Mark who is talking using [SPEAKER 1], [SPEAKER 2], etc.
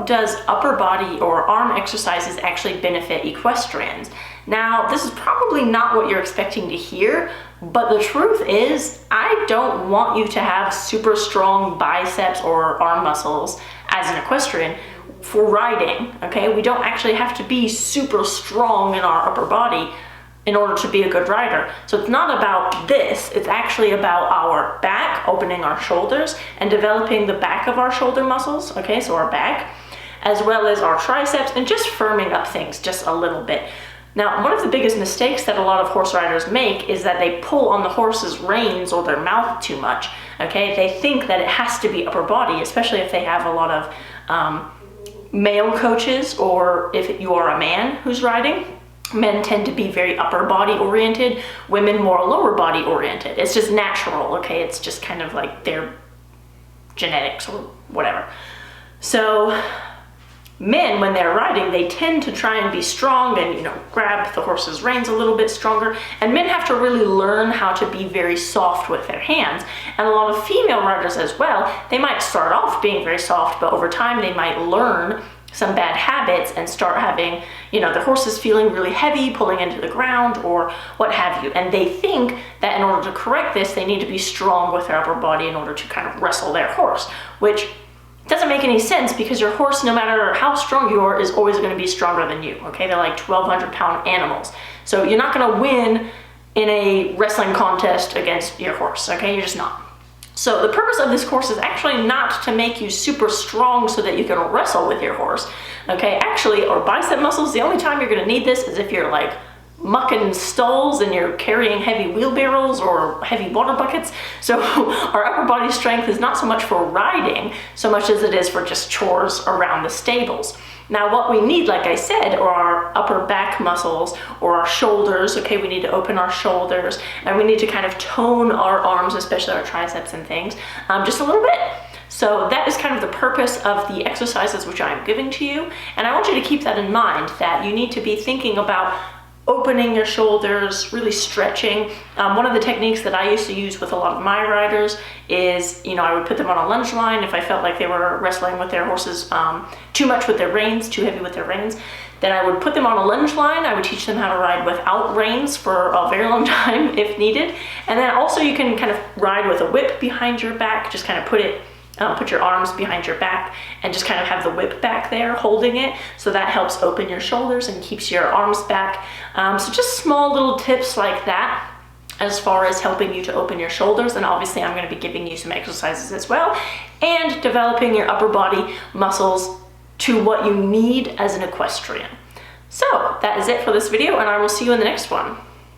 [SPEAKER 1] does upper body or arm exercises actually benefit equestrians? Now, this is probably not what you're expecting to hear, but the truth is, I don't want you to have super strong biceps or arm muscles as an equestrian for riding, okay? We don't actually have to be super strong in our upper body in order to be a good rider. So it's not about this, it's actually about our back, opening our shoulders and developing the back of our shoulder muscles, okay, so our back, as well as our triceps, and just firming up things just a little bit. Now, one of the biggest mistakes that a lot of horse riders make is that they pull on the horse's reins or their mouth too much, okay? They think that it has to be upper body, especially if they have a lot of male coaches, or if you are a man who's riding. Men tend to be very upper body oriented, women more lower body oriented. It's just natural, okay? It's just kind of like their genetics or whatever. So men, when they're riding, they tend to try and be strong and, you know, grab the horse's reins a little bit stronger. And men have to really learn how to be very soft with their hands. And a lot of female riders as well, they might start off being very soft, but over time they might learn some bad habits and start having, you know, the horse is feeling really heavy, pulling into the ground or what have you. And they think that in order to correct this, they need to be strong with their upper body in order to kind of wrestle their horse, which doesn't make any sense because your horse, no matter how strong you are, is always going to be stronger than you, okay? They're like 1,200 pound animals. So you're not going to win in a wrestling contest against your horse, okay? You're just not. So the purpose of this course is actually not to make you super strong so that you can wrestle with your horse, okay? Actually, our bicep muscles, the only time you're gonna need this is if you're like mucking stalls and you're carrying heavy wheelbarrows or heavy water buckets. So our upper body strength is not so much for riding, so much as it is for just chores around the stables. Now what we need, like I said, are our upper back muscles or our shoulders, okay? We need to open our shoulders and we need to kind of tone our arms, especially our triceps and things, just a little bit. So that is kind of the purpose of the exercises which I'm giving to you. And I want you to keep that in mind, that you need to be thinking about opening your shoulders, really stretching. One of the techniques that I used to use with a lot of my riders is, you know, I would put them on a lunge line if I felt like they were wrestling with their horses too much with their reins, too heavy with their reins. Then I would put them on a lunge line. I would teach them how to ride without reins for a very long time if needed. And then also you can kind of ride with a whip behind your back, just kind of put your arms behind your back and just kind of have the whip back there holding it. So that helps open your shoulders and keeps your arms back. So just small little tips like that as far as helping you to open your shoulders. And obviously I'm going to be giving you some exercises as well and developing your upper body muscles to what you need as an equestrian. So that is it for this video, and I will see you in the next one.